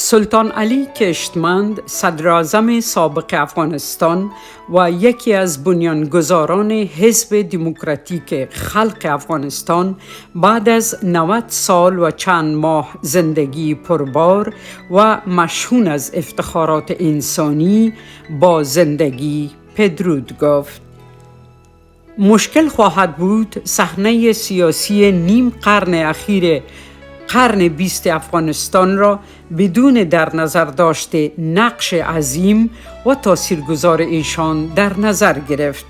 سلطان علی کشتمند صدراعظم سابق افغانستان و یکی از بنیانگذاران حزب دموکراتیک خلق افغانستان بعد از 90 سال و چند ماه زندگی پربار و مشحون از افتخارات انسانی با زندگی پدرود گفت. مشکل خواهد بود صحنه سیاسی نیم قرن اخیر قرن 20 افغانستان را بدون در نظر داشته نقش عظیم و تاثیرگذار ایشان در نظر گرفت.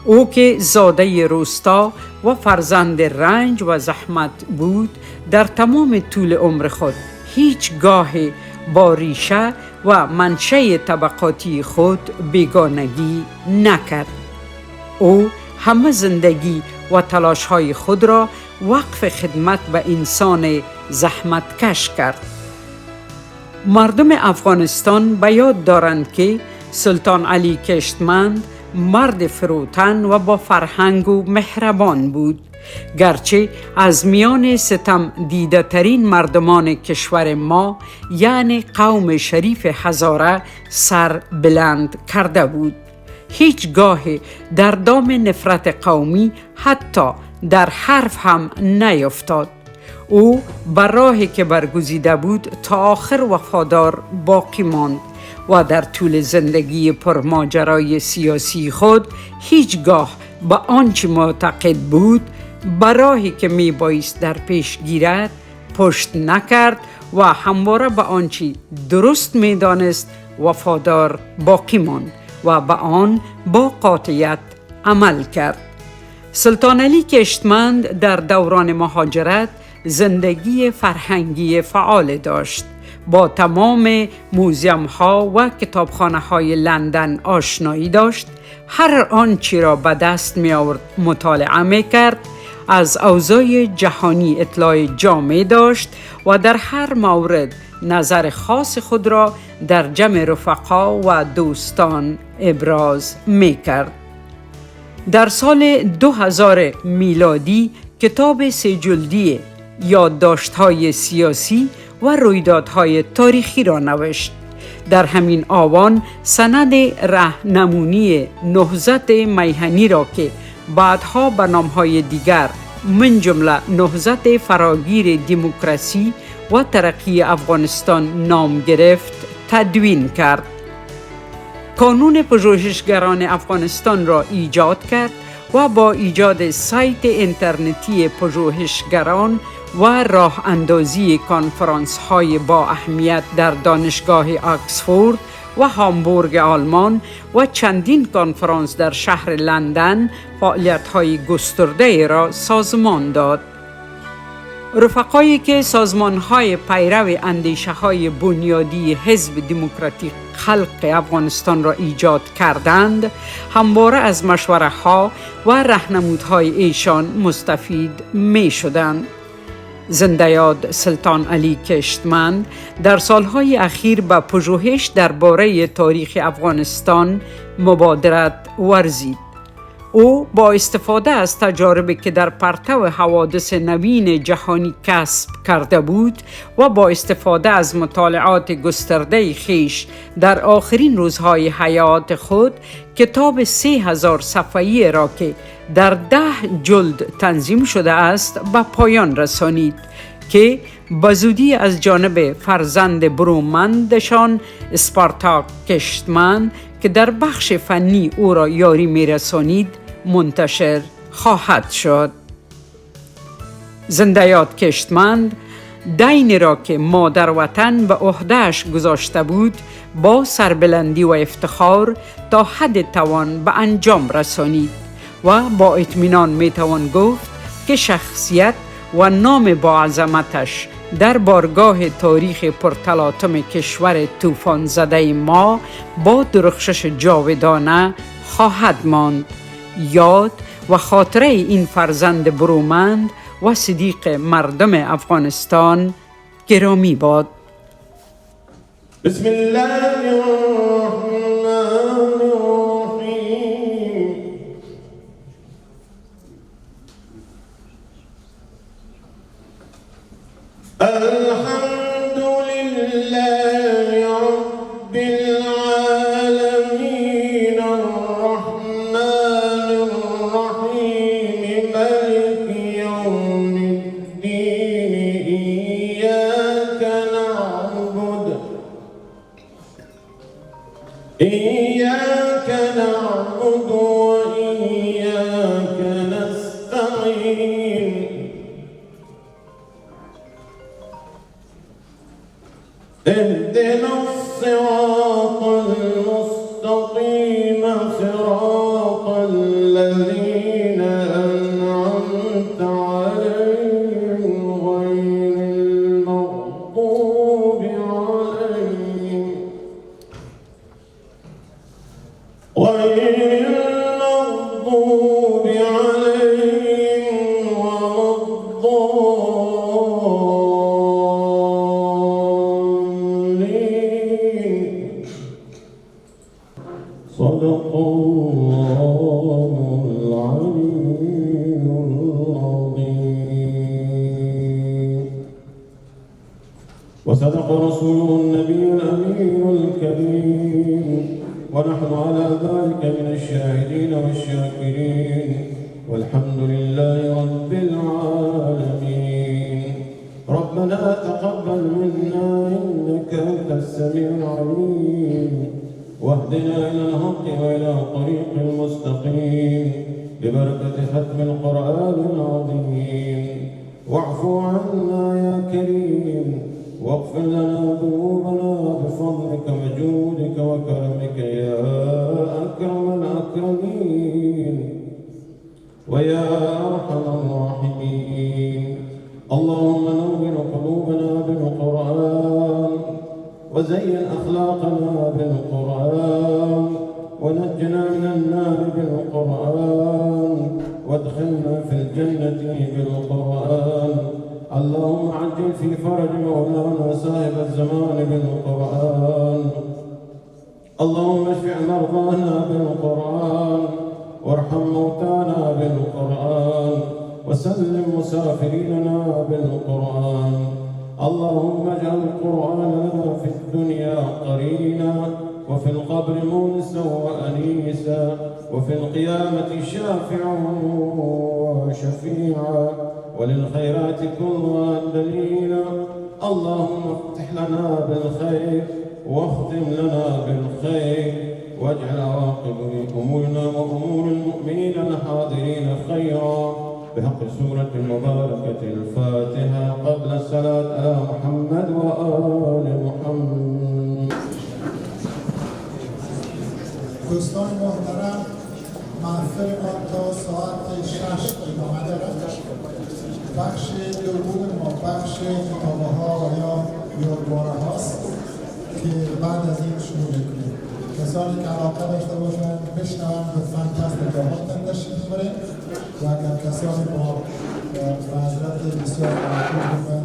او که زاده روستا و فرزند رنج و زحمت بود، در تمام طول عمر خود هیچگاه با ریشه و منشأ طبقاتی خود بیگانگی نکرد. او همه زندگی و تلاش‌های خود را وقف خدمت به انسان زحمتکش کرد. مردم افغانستان به یاد دارند که سلطان علی کشتمند مرد فروتن و با فرهنگ و مهربان بود، گرچه از میان ستم دیده ترین مردمان کشور ما یعنی قوم شریف هزاره سر بلند کرده بود. هیچگاه در دام نفرت قومی حتی در حرف هم نیفتاد. او بر راهی که برگزیده بود تا آخر وفادار باقی ماند و در طول زندگی پرماجرای سیاسی خود هیچگاه به آنچه معتقد بود بر راهی که می بایست در پیش گیرد پشت نکرد و همواره به آنچه درست می دانست وفادار باقی ماند و به آن با قاطعیت عمل کرد. سلطان علی کشتمند در دوران مهاجرت زندگی فرهنگی فعال داشت. با تمام موزیم ها و کتابخانه های لندن آشنایی داشت. هر آنچه را به دست می آورد مطالعه می کرد. از اوضاع جهانی اطلاع جامع داشت و در هر مورد نظر خاص خود را در جمع رفقا و دوستان ابراز می کرد. در سال 2000 میلادی کتاب 3 جلدی یادداشت‌های سیاسی و رویدادهای تاریخی را نوشت. در همین آوان سند راهنمایی نهضت میهنی را که بعدها به نام‌های دیگر من جمله نهضت فراگیر دموکراسی و ترقی افغانستان نام گرفت تدوین کرد. کانون پژوهشگران افغانستان را ایجاد کرد و با ایجاد سایت اینترنتی پژوهشگران و راه اندازی کنفرانس های با اهمیت در دانشگاه آکسفورد و هامبورگ آلمان و چندین کنفرانس در شهر لندن فعالیت های گسترده را سازمان داد. رفقایی که سازمان‌های پیرو اندیشه‌های بنیادی حزب دموکراتیک خلق افغانستان را ایجاد کردند، همواره از مشوره‌ها و راهنمودهای ایشان مستفید می‌شدند. زنده یاد سلطان علی کشتمند در سالهای اخیر به پژوهش درباره تاریخ افغانستان مبادرت ورزید. او با استفاده از تجاربی که در پرتو حوادث نوین جهانی کسب کرده بود و با استفاده از مطالعات گسترده خویش در آخرین روزهای حیات خود کتاب 3000 صفحه‌ای را که در 10 جلد تنظیم شده است به پایان رسانید که به زودی از جانب فرزند برومندشان اسپارتاک کشتمند که در بخش فنی او را یاری می‌رسانید منتشر خواهد شد. زنده یاد کشتمند دین را که مادر وطن به عهده‌اش گذاشته بود با سربلندی و افتخار تا حد توان به انجام رسانید و با اطمینان میتوان گفت که شخصیت و نام با عظمتش در بارگاه تاریخ پرتلاطم کشور طوفان زده ما با درخشش جاودانه خواهد ماند. یاد و خاطره این فرزند برومند و صدیق مردم افغانستان گرامی باد. بسم الله الرحمن الرحیم. الحمد لله وصدق رسوله النبي الأمين الكريم، ونحن على ذلك من الشاهدين والشاكرين، والحمد لله رب العالمين. ربنا تقبل منا إنك أنت السميع العليم، واهدنا إلى الحق وإلى طريق المستقيم ببركة ختم القرآن العظيم. واعف عنا يا كريم، واغفر لنا ذنوبنا بفضلك وجودك وكرمك يا أكرم الأكرمين ويا أرحم الراحمين. اللهم نور قلوبنا بالقرآن، وزين أخلاقنا بالقرآن، ونجنا من النار بالقرآن، وادخلنا في الجنة بالقرآن. اللهم عجل في فرج مولانا صاحب الزمان بالقرآن. اللهم اشف مرضانا بالقرآن، وارحم موتانا بالقرآن، وسلم مسافريننا بالقرآن. اللهم اجعل القرآن لنا في الدنيا قرينا، وفي القبر مونسا وأنيسا، وفي القيامة شافعا وشفيعا، وللخيرات كلها دليلا. اللهم افتح لنا بالخير، واختم لنا بالخير، واجعل عواقب أمورنا وأمور المؤمنين الحاضرين خيرا، بحق سورة المباركة الفاتحة قبل الصلاة على محمد وآل محمد. دوستان محترم، محفل ما تا ساعت 6 ادامه دارد. بخش دوم ما بخش کتابه ها و یا یادواره هاست که بعد از این شروع میکنیم. کسانی که علاقه داشته باشند بشنوند لطفاً پس جاهاتون تشریف برید، و اگر کسانی با معذرت بسیار معقول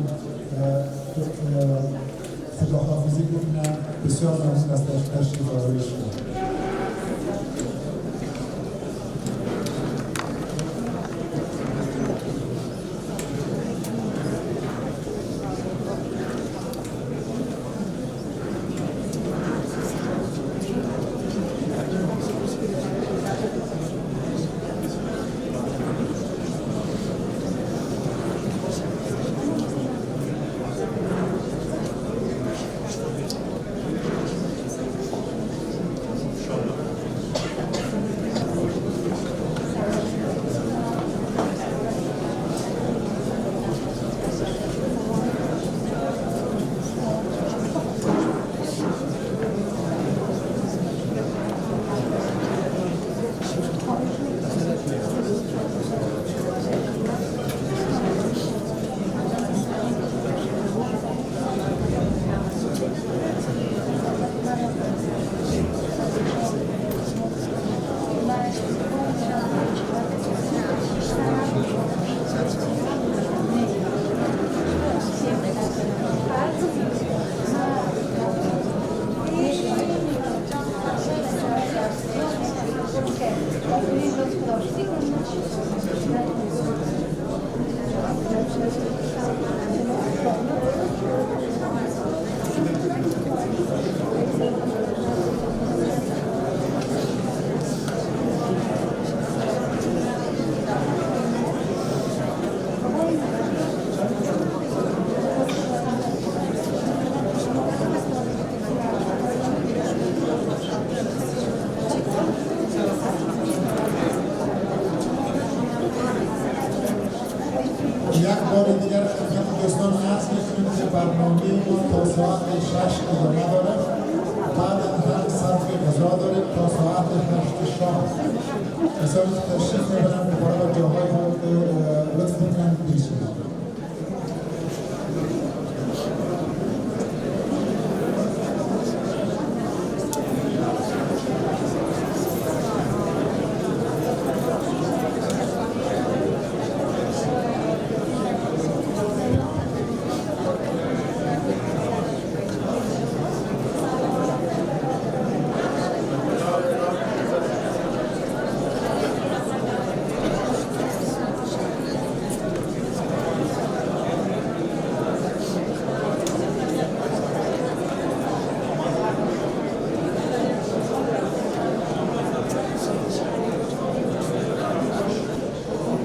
خداحافظی بکنند، بسیار ممنون از تشریف آوری شما.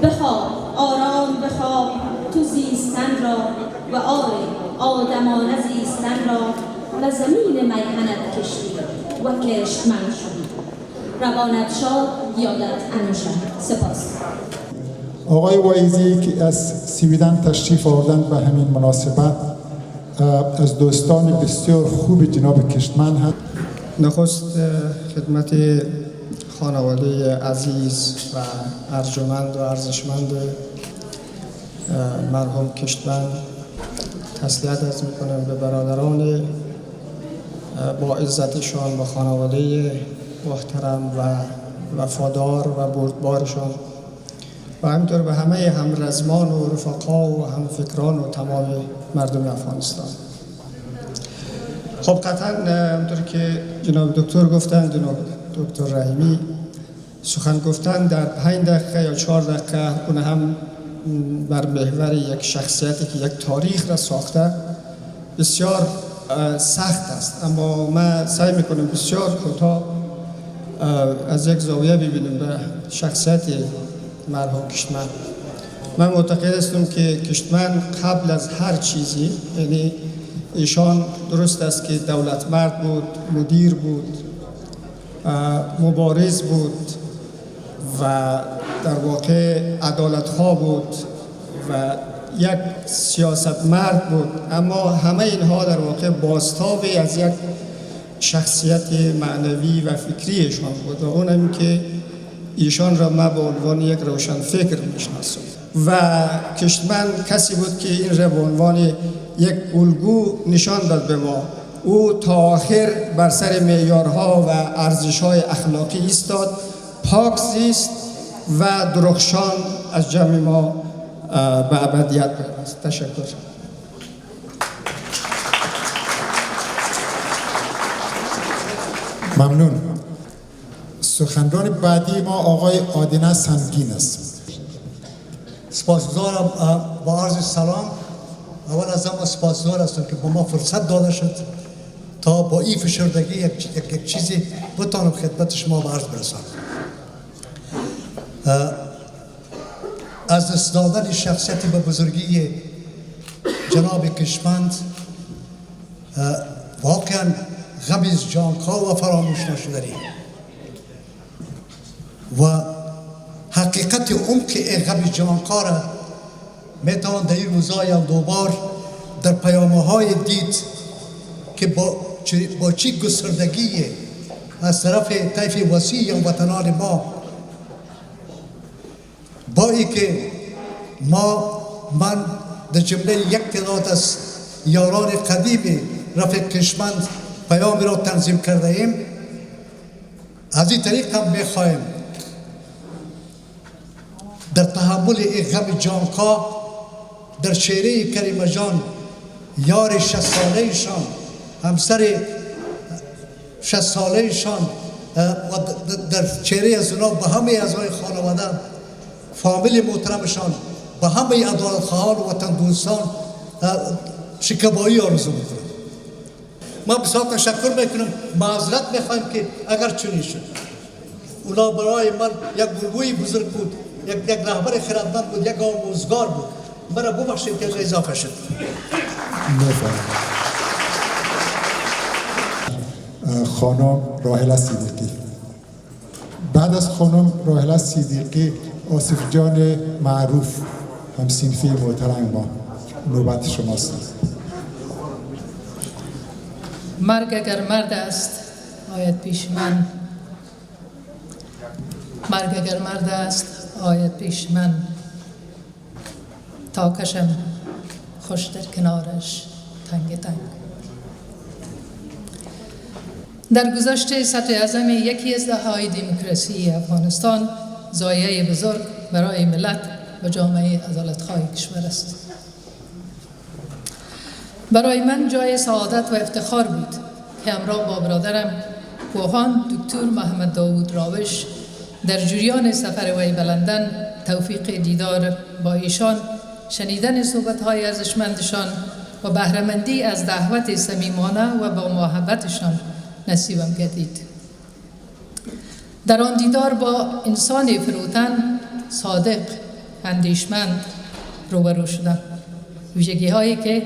بخواب آرام بخواب تو زیستن را و آدمانه زیستن را و زمین میهنت کشتی و کشتمند شدی. روانت شاد، یادت انوشن. سپاس. آقای وایزی که از سویدن تشریف آوردند به همین مناسبت از دوستان بسیار خوب جناب کشتمند هست. نخست خدمت خانواده عزیز و ارجمند و ارزشمند مرحوم کشتمند تسلیت عرض میکنم به برادران با عزتشان و خانواده محترم و وفادار و بردبارشان و همینطور به همه همرزمان و رفقا و همفکران و تمام مردم افغانستان. خب قطعا همونطور که جناب دکتر گفتن، جناب دکتر رحیمی سخن گفتن در 5 دقیقه یا 4 دقیقه اون هم بر محور یک شخصیتی که یک تاریخ را ساخته بسیار سخت است، اما من سعی میکنم بسیار کوتاه از یک زاویه ببینیم به شخصیت مرحوم کشتمند. من معتقد هستم که کشتمند قبل از هر چیزی، یعنی ایشان درست است که دولت مرد بود، مدیر بود، مبارز بود و در واقع عدالت‌خواه بود و یک سیاست مرد بود، اما همه اینها در واقع بازتابی از یک شخصیت معنوی و فکری ایشان بود و اونم که ایشان را ما به عنوان یک روشن فکر میشناسم و کشتمند کسی بود که این را به عنوان یک الگو نشان داد به ما. او تا آخر بر سر معیارها و ارزش‌های اخلاقی ایستاد، پاک زیست و درخشان از جمع ما به ابدیت پیوست. تشکر. ممنون. سخنران بعدی ما آقای آدینه سنگین است. سپاسگزارم. با عرض سلام، اول از همه سپاسگزار هستم که با ما فرصت داده شد تا با این فشردگی یک چیزی بتانم خدمت شما به عرض برسانم. از دست دادن شخصیتی به بزرگی جناب کشتمند واقعا غمی از جانکا و فراموش نشدنی و حقیقت عمق این غم جانکا را میتوان در این روزهای دوبار در پیام‌های دید که با چی گستردگی از طرف طیف وسیع وطنان ما، با ای که من در جمله یک تعداد از یاران قدیم رفیق کشتمند پیام را تنظیم کرده ایم، از این طریق هم میخواهیم در تحمل این غم جانکا در چهره کریمه جان، یار 60 ساله شان، همسر 60 ساله شان و در چهره از اونا به همه اعضای خانواده، فامیل محترمشان، به همه عدالتخواهان و وطن دوستان شکیبایی آرزو میکنم. ما بسیار تشکر میکنم، معذرت میخوایم که اگر چنین شد. اونا برای من یک گروهی بزرگ بود، یک رهبر خردمند بود، یک آموزگار بود. مرا ببخشید که اضافه شد. خانم راحله صدیقی. بعد از خانم راحله صدیقی آصف جان معروف همسینفی محترم ما، نوبت شماست. مرگ اگر مرد است آید پیش من، مرگ اگر مرد است آید پیش من، تا کشم خوش در کنارش تنگ تنگ. در گذشته صدر اعظم یکی از دهه‌های دموکراسی افغانستان ضایعه بزرگ برای ملت و جامعه عدالت‌خواه کشور است. برای من جای سعادت و افتخار بود که همراه با برادرم پوهان دکتر محمد داوود راوش در جریان سفر وی به لندن توفیق دیدار با ایشان، شنیدن صحبت‌های ارزشمندشان و بهره‌مندی از دعوت صمیمانه و با محبتشان نصیبم گردید. در آن دیدار با انسان فروتن، صادق اندیشمند روبرو شدم. ویژگی هایی که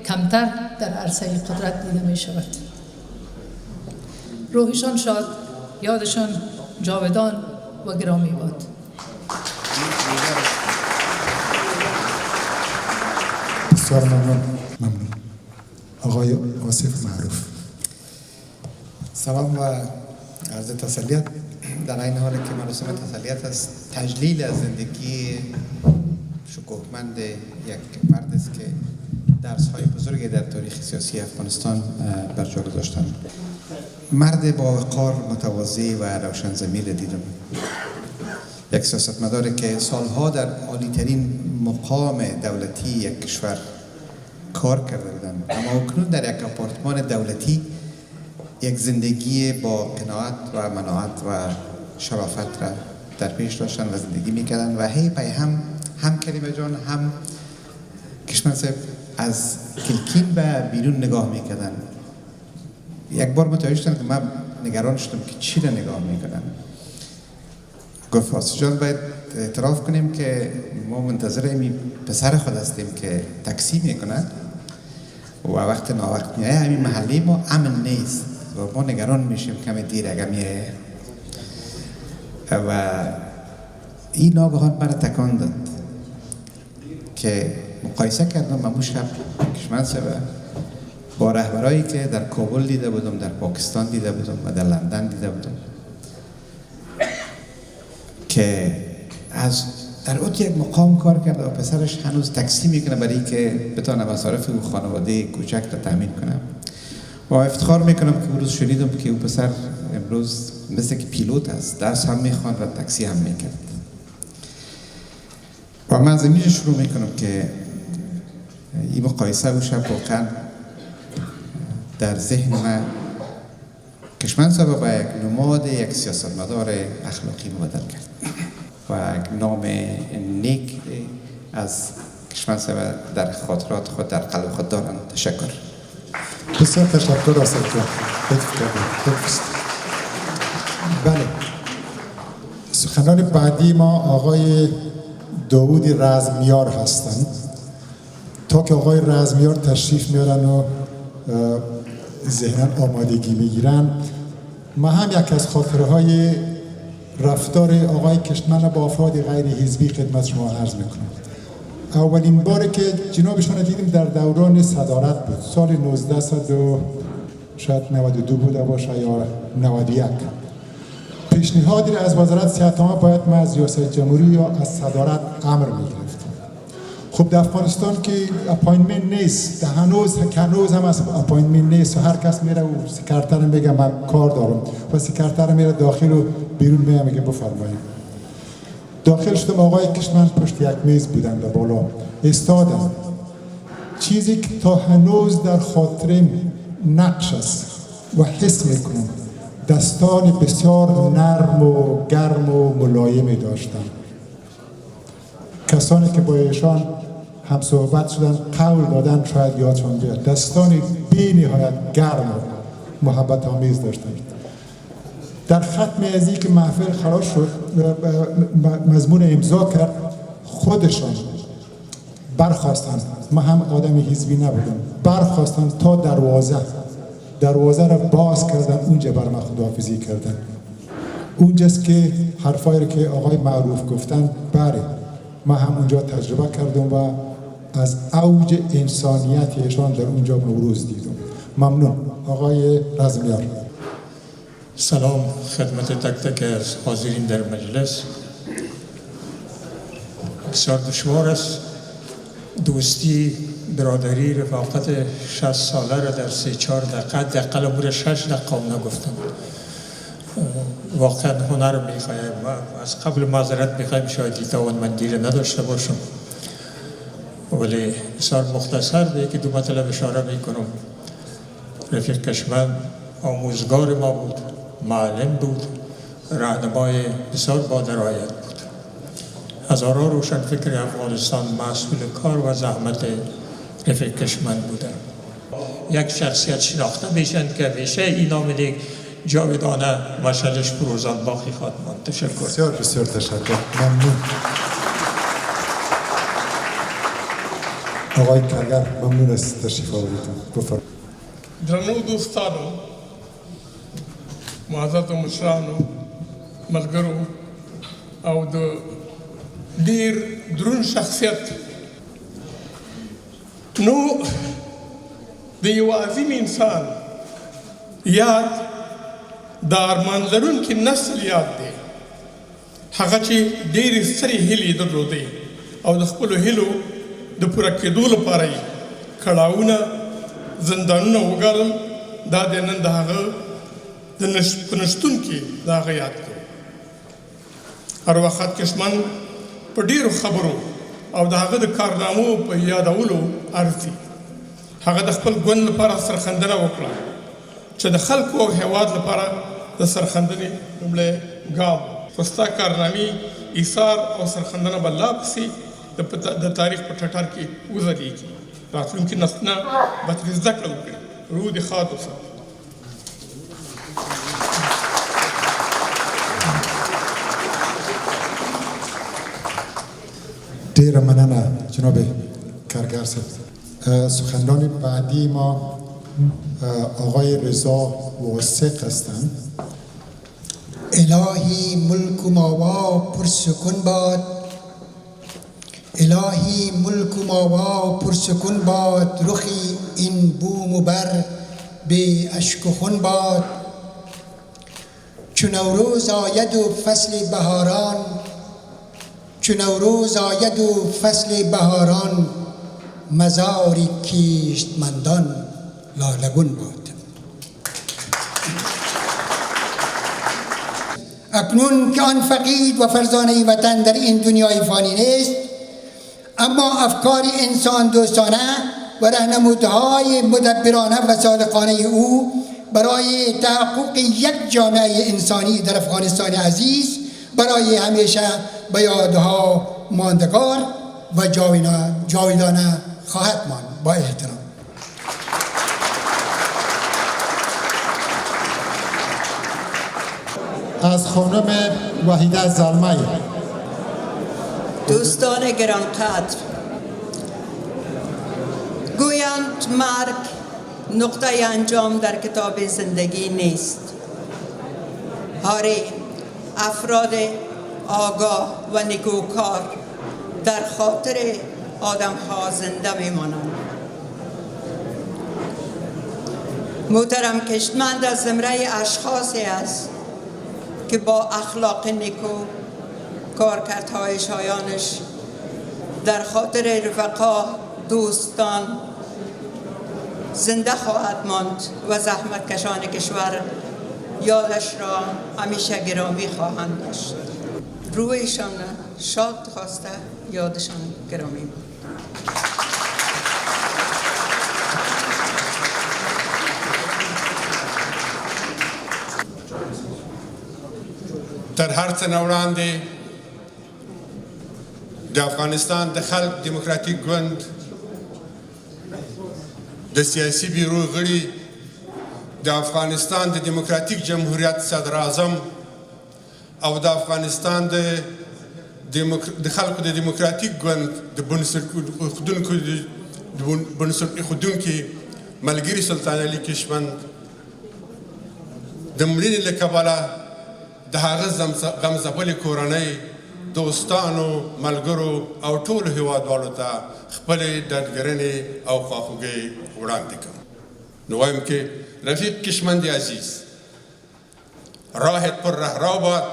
کمتر در عرصه قدرت دیده می شود. روحشان شاد، یادشان جاودان و گرامی باد. بسیار ممنون. آقای آصف معروف. سلام و عرض تسلیت. در این حالی که مراسم تسلیت است، تجلیل از زندگی شکوهمند یک مرد است که درس‌های بزرگی در تاریخ سیاسی افغانستان بر جا گذاشتند. مرد با وقار، متواضع و روشن ضمیر دیدم. یک سیاستمداری که سالها در عالی‌ترین مقام دولتی یک کشور کار کرده بودند، اما اکنون در یک آپارتمان دولتی یک زندگی با قناعت و مناعت و شرافت را در پیش داشتن و زندگی میکردن و هی پای هم کریمه جان هم کشمن صاحب از کلکین به بیرون نگاه میکردن. یک بار متوجه شدم که من نگران شدم که چی را نگاه میکنن. گفت آصف جان باید اعتراف کنیم که ما منتظر این پسر خود هستیم که تاکسی میکنه و وقت ناوقت میایه. همین محلی ما امن نیست و ما نگران میشیم کمی دیر اگه میایه. و این ناگهان مرا تکان داد که مقایسه کردم امو شب کشمن صاحب با رهبرایی که در کابل دیده بودم، در پاکستان دیده بودم و در لندن دیده بودم که از در اوت یک مقام کار کرده و پسرش هنوز تاکسی میکنه برای که بتونه مصارف او خانواده کوچک را تامین کنه. و افتخار میکنم که امروز شنیدم که او پسر امروز مثل که پیلوت است، درس هم میخوان و تاکسی هم میکرد. و من از اینجا شروع میکنم که این مقایسه و شب واقعا در ذهن من کشمن صاحب با یک نماد یک سیاستمدار اخلاقی مبدل کرد و یک نام نیک از کشمن صاحب در خاطرات خود در قلب خود دارم. تشکر. بسیار تشکر آصف جان. بله، سخنان بعدی ما آقای داوود رزمیار هستند. تا که آقای رزمیار تشریف میارن و ذهناً آمادگی میگیرن، ما هم یک از خاطرهای رفتار آقای کشمن با افراد غیر حزبی خدمت شما عرض میکنم. اولین باری که جنابشان دیدیم در دوران صدارت بود، سال 1992 بوده باشه یا 91. پیشنهادی را از وزارت صحت عامه باید ما از ریاست جمهوری یا از صدارت امر میگرفتیم. خب در افغانستان که اپاینتمنت نیست، هنوز هم از اپاینتمنت نیست و هر کس میره و سکرتر میگه من کار دارم و سکرتر میره داخل و بیرون میگه بفرمایید. داخل شدم، آقای کشمن پشت یک میز بودند و بالا ایستادند. چیزی که تا هنوز در خاطرم نقش است و حس میکنم، دستان بسیار نرم و گرم و ملایمی داشتند. کسانی که با ایشان هم صحبت شدن قول دادن شاید یادشان بیاد، دستان بی نهایت گرم و محبت آمیز داشتند. در ختم از که محفل خلاص شد مضمون امضا کرد، خودشان برخواستند، ما هم آدم حزبی نبودم، برخواستند تا دروازه را باز کردن، اونجا بر من خداحافظی کردن. اونجاست که حرفایی که آقای معروف گفتن بله ما هم اونجا تجربه کردم و از اوج انسانیتشان در اونجا نوروز دیدم. ممنون. آقای رزمیار. سلام خدمت تک تک از حاضرین در مجلس. بسیار دشوار است دوستی، برادری، رفاقت 60 ساله را در 3-4 دقیقه دقیقه امور 6 دقیقه نگفتم. واقعا هنر میخوایم. از قبل معذرت میخوایم شاید توانمندی را نداشته باشم، ولی بسیار مختصر به یکی دو مطلب اشاره میکنم. رفیق کشمن آموزگار ما بود، معلم بود، راهنمای بسیار با درایت بود. هزاران روشن فکر افغانستان مسئول کار و زحمت رفیق کشمن بودن. یک شخصیت شناخته میشن که همیشه این نام دیگه جاودانه مشعلش بروزان باقی خواهد ماند. تشکر. بسیار تشکر. ممنون. آقای کارگر ممنون از تشریف آوریدتون. بفرمایید. درنو دوستانو، معزز مشرانو، ملګرو او د ډیر درون شخصیت نو د یو عظیم انسان یاد د ارمان لرونکي نسل یاد دی، هغه چې ډېرې سترې هیلې درلودې او د خپلو هیلو د پوره کېدو لپاره یې کړاوونه زندانونه وګالل. دا د نن د هغه په نشتون کې د هغه یاد کوو. ارواښاد کشمن په ډېرو خبرو او د هغه د کارنامو په یادولو ارزي. هغه د خپل ګوند لپاره سرښندنه وکړه چې د خلکو او هېواد لپاره د سرښندنې لومړی ګام. خو ستا کارنامې ایثار او سرښندنه به لا پسې د تاریخ په ټټر کې وځلېږي. راتلونکي نسلونه به ترې زده کړه وکړي. روح دې ښاد وساتي. ډیره مننه جناب کارگر صاحب. سخنران بعدی ما آقای رضا واثق هستند. الهی ملک و ماوا پرسکون باد، الهی ملک و ماوا پرسکون باد، رخی این بوم و بر به اشک و خون باد. چون نوروز آید و فصل بهاران، چون نوروز آید و فصل بهاران، مزاری کیشتمندان لالگون باد. اکنون که آن فقید و فرزانه وطن در این دنیای فانی نیست، اما افکار انسان دوستانه و راهنمودهای مدبرانه و صادقانه او برای تحقق یک جامعه انسانی در افغانستان عزیز برای همیشه به یادها ماندگار و جاویدانه خواهد ماند. با احترام. از خانم وحیده زلمی. دوستان گرانقدر، گویند مرگ نقطه انجام در کتاب زندگی نیست. آری افراد آگاه و نیکوکار در خاطر آدم ها زنده میمانند. محترم کشتمند از زمره اشخاصی است که با اخلاق نیکو، کارکردهای شایانش در خاطر رفقا، دوستان زنده خواهد ماند و زحمتکشان کشور یادش را همیشه گرامی خواهند داشت. روحشان شاد خواسته، یادشان گرامی بود. تر هر څه نه وړاندې د افغانستان د خلق دیموکراتیک ګوند د سیاسي بیرو غړي، د افغانستان د دیموکراتیک جمهوریت صدر اعظم او د افغانستان د خلقو د دیموکراتیک ګوند د بنسټ ایښودونکي ملګري سلطان علي کشمن د مړینې له کبله د هغه غمځپلې کورنۍ، دوستانو، ملګرو او ټولو هیوادوالو ته خپلې ډاډګرنې او خواخوږۍ وړاندې کوم. نو وایم که رفیق کشمند عزیز، راهت پر رهرو باد،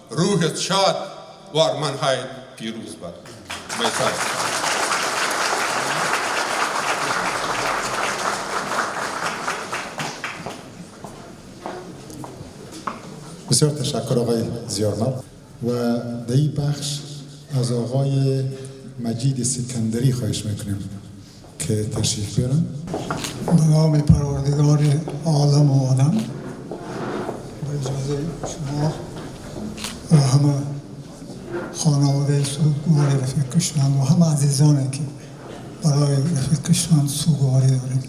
روحت شاد و آرمان‌هایت پیروز باد. بسیار تشکر آقای زیارمرد. و در این بخش از آقای مجید سکندری خواهش میکنیم که تشریف بیارن. به نام پروردگار عالم و آدم، با اجازه شما و همه خانواده سوگوار رفیق کشمند و همه عزیزانی که برای رفیق کشمند سوگواری داریم،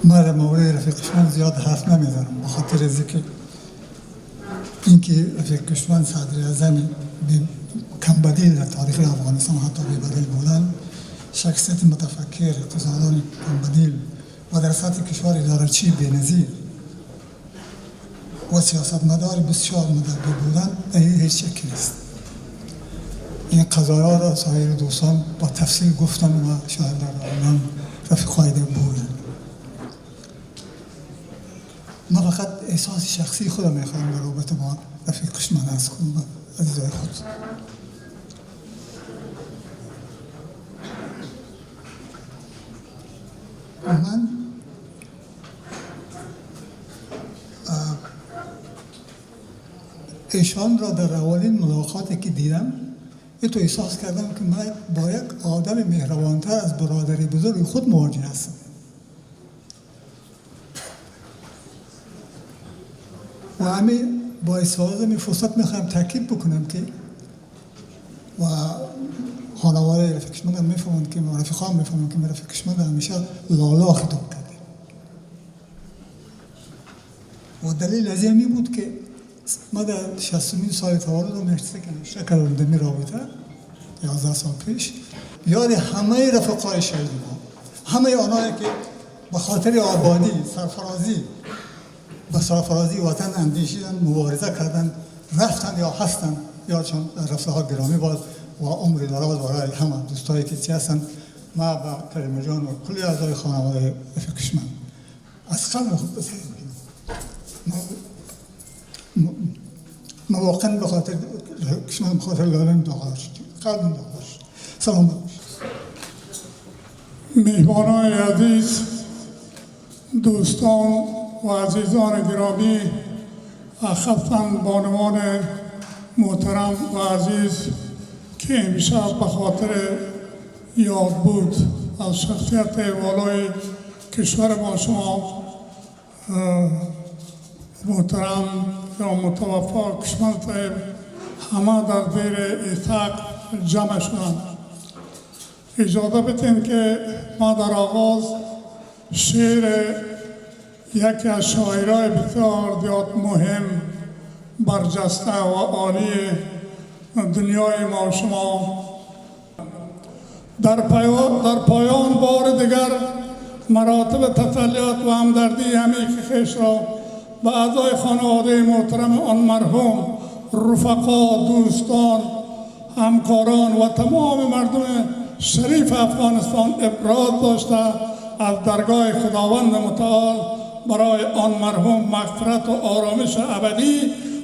من در مورد رفیق کشمند زیاد حرف نمیزنم، بخاطر اینکه رفیق کشمند صدر اعظم کمبدیل در تاریخ افغانستان حتی بی‌بدیل بودن، شخصیت متفکر، اقتصاددان کمبدیل و در سطح کشور ادارچی بی‌نظیر و سیاستمدار بسیار مدبر بودن در هیچ شکی نیست. این قضایا را سایر دوستان با تفصیل گفتن و شاید در آنان رفیقای بودن. من فقط احساس شخصی خودم میخوام در رابطه با رفیق کشمن عرض کنم عزیزای خود. من ایشان را در اولین ملاقاتی که دیدم تو احساس کردم که من با یک آدم مهربانتر از برادری بزرگ خود مواجه هستم. و همین با استفاده می فرصت میخوایم تاکید بکنم که و خانواده رفیق کشمن هم میفهمند که رفیقان میفهمند که رفیق کشمن همیشه لالا خطاب کرده و دلیل از این بود که ما در 60 سال تولدم اشتراک کردم در این رابطه 11 سال پیش. یاد همه رفقای شهید ما، همه آنهایی که به خاطر آبادی، سرفرازی وطن اندیشیدن، مبارزه کردن، رفتن یا هستن، یادشان رفته ها گرامی باد و عمر دراز برای همه دوستایی که چی هستن. ما با کریمه جان و کلی اعضای خانواده رفیق کشمن از قلب خود بسید ما واقعا به خاطر کشمن به خاطر لالم داغار شد، قلبم داغار شد. سلام باشید. مهمانان عزیز، دوستان و عزیزان گرامی، خصوصاً بانوان محترم و عزیز که امشب به خاطر یاد بود از شخصیت والای کشور ما شما محترم یا متوفا کشمن صاحب همه در زیر ایثاق جمع شدند. اجازه بدین که ما در آغاز شعر یکی از شاعرای بسیار زیاد مهم، برجسته و عالی دنیای ما و شما در پایان بار دیگر مراتب تسلیت و همدردی همه خویش را به اعضای خانواده محترم آن مرحوم، رفقا، دوستان، همکاران و تمام مردم شریف افغانستان ابراز داشته از درگاه خداوند متعال برای آن مرحوم مغفرت و آرامش ابدی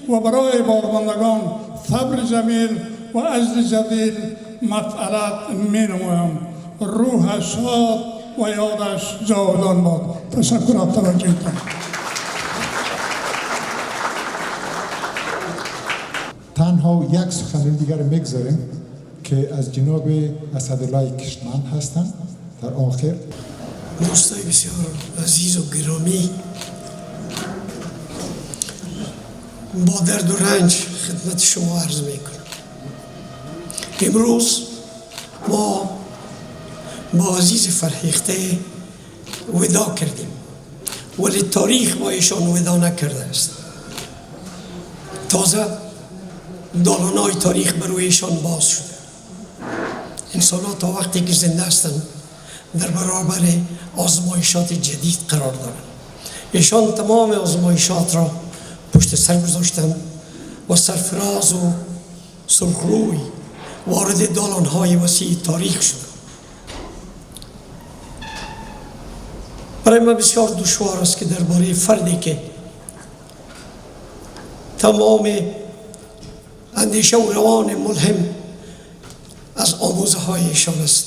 و برای بازماندگان صبر جمیل و اجر جزیل مسئلت می نمایم. روح شاد و یادش جاودان باد. تشکر از توجهتان. تنها یک سخنرانی دیگر میگذاریم که از جناب اسدالله کشمن هستند. در آخر دوستای بسیار عزیز و گرامی، با درد و رنج خدمت شما عرض میکنم. امروز ما با عزیز فرهیخته وداع کردیم، ولی تاریخ با ایشان وداع نکرده است. تازه دالانای تاریخ بروی ایشان باز شده. انسان ها تا وقتی که زنده هستند در برابر آزمایشات جدید قرار دارند. ایشان تمام آزمایشات را پشت سر گذاشتند و سرفراز و سرخروی وارد دالانهای وسیع تاریخ شدند. برای من بسیار دشوار است که درباره فردی که تمام اندیشه و روان ملهم از آموزه های ایشان است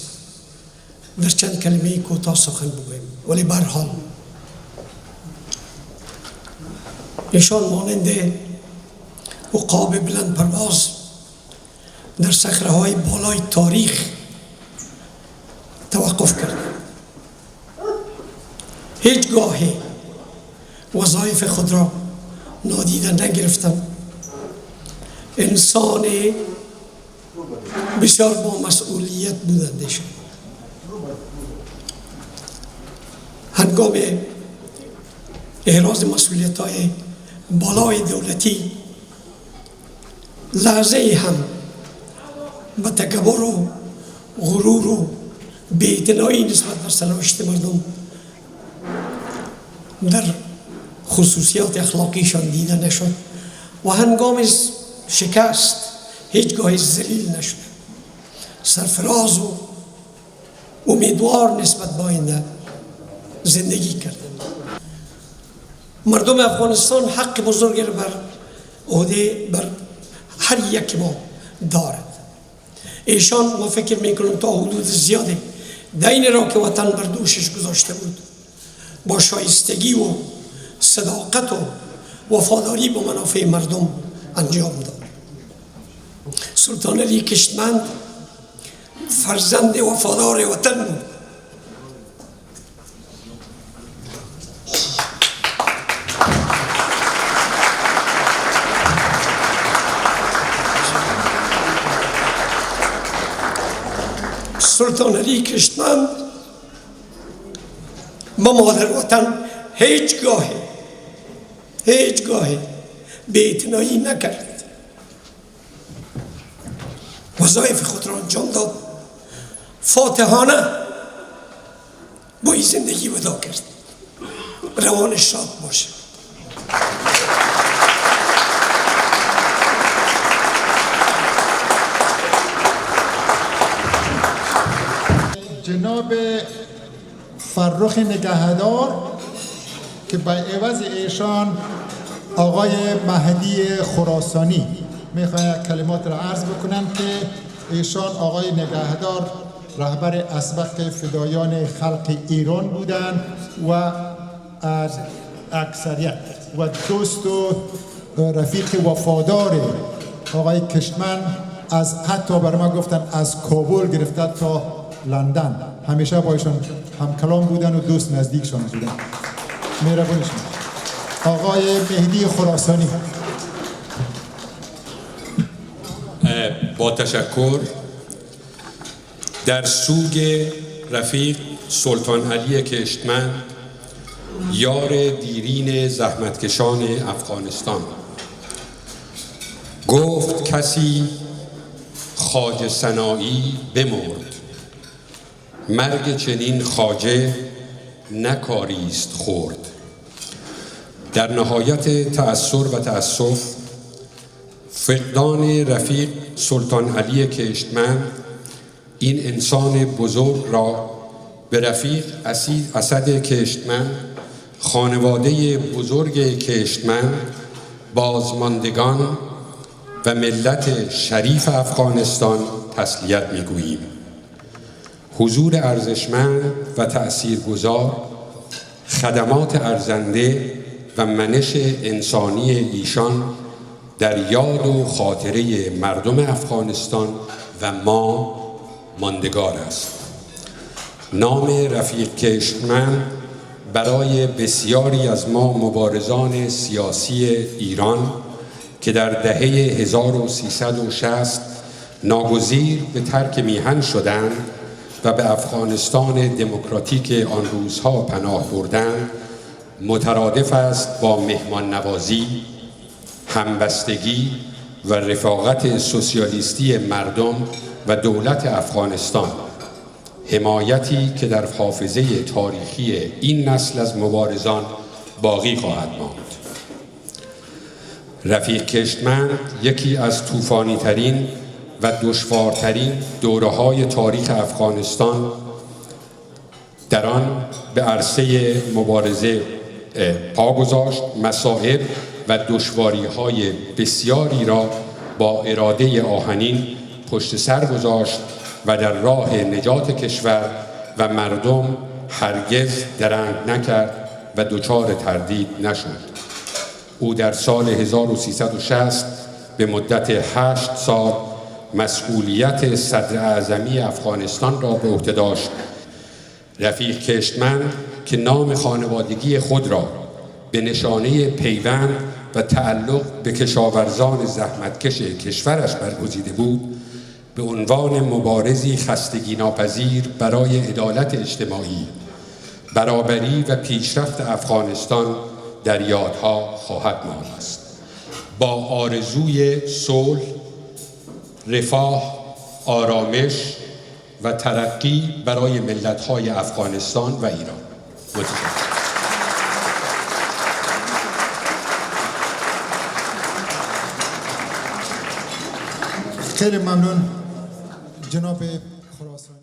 در چند کلمه کوتاه سخن بگویم. ولی به هر حال ایشان مانند عقاب بلند پرواز در صخره‌های بالای تاریخ توقف کردند. هیچگاهی وظایف خود را نادیده نگرفتند. انسان بسیار با مسئولیت بودند. هنگام احراز مسئولیت‌های بالای دولتی لحظه هم و تکبر و غرور و بی‌اعتنایی نسبت به سرنوشت مردم در خصوصیات اخلاقیشان دیده نشد و هنگام شکست هیچگاه ذلیل نشد. سرفراز و امیدوار نسبت به آینده زندگی کردند. مردم افغانستان حق بزرگی را بر عهده بر هر یک ما دارد. ایشان ما فکر میکنم تا حدود زیاده دین را که وطن بر دوشش گذاشته بود با شایستگی و صداقت و وفاداری به منافع مردم انجام داد. سلطان علی کشتمند فرزند وفادار وطن بود. سلطان علی کشتمند با مادر وطن هیچگاه بی‌اعتنایی نکرد. وظایف خود را انجام داد. فاتحانه با این زندگی ودا کرد. روان شاد باشه. جناب فرخ نگهدار که به عوض ایشان آقای مهدی خراسانی میخوایم کلمات را عرض بکنم که ایشان آقای نگهدار رهبر اسبق فدایان خلق ایران بودند و از اکثریت و دوست و رفیق وفادار آقای کشتمند از حتی بر ما گفتن از کابل گرفته تا لندن همیشه با ایشان همکلام بودن و دوست نزدیکشان بودن. مهربانی شما. آقای مهدی خراسانی. با تشکر در سوگ رفیق سلطان علی کشتمند یار دیرین زحمتکشان افغانستان گفت کسی خواجه سنایی بمرد، مرگ چنین خواجه نکاریست خورد. در نهایت تأثر و تأسف فقدان رفیق سلطان علی کشتمند این انسان بزرگ را به رفیق اسد کشتمند، خانواده بزرگ کشتمند، بازماندگان و ملت شریف افغانستان تسلیت می‌گوییم. حضور ارزشمند و تأثیرگذار، خدمات ارزنده و منش انسانی ایشان در یاد و خاطره مردم افغانستان و ما ماندگار است. نام رفیق کشتمند برای بسیاری از ما مبارزان سیاسی ایران که در دهه 1360 ناگزیر به ترک میهن شدند و به افغانستان دموکراتیک آن روزها پناه بردند مترادف است با مهمان نوازی، همبستگی و رفاقت سوسیالیستی مردم و دولت افغانستان، حمایتی که در حافظه تاریخی این نسل از مبارزان باقی خواهد ماند. رفیق کشتمند یکی از طوفانی‌ترین و دشوارترین دوره‌های تاریخ افغانستان در آن به عرصه مبارزه پا گذاشت، مصائب و دشواری‌های بسیاری را با اراده آهنین پشت سر گذاشت و در راه نجات کشور و مردم هرگز درنگ نکرد و دچار تردید نشد. او در سال 1360 به مدت 8 سال مسئولیت صدر اعظمی افغانستان را به عهده داشت. رفیق کشتمند که نام خانوادگی خود را به نشانه پیوند و تعلق به کشاورزان زحمتکش کشورش برگزیده بود، به عنوان مبارزی خستگی ناپذیر برای عدالت اجتماعی، برابری و پیشرفت افغانستان در یادها خواهد ماند. با آرزوی صلح، رفاه آرامش و ترقی برای ملت‌های افغانستان و ایران. متشکرم. خیلی ممنون جناب خراسانی.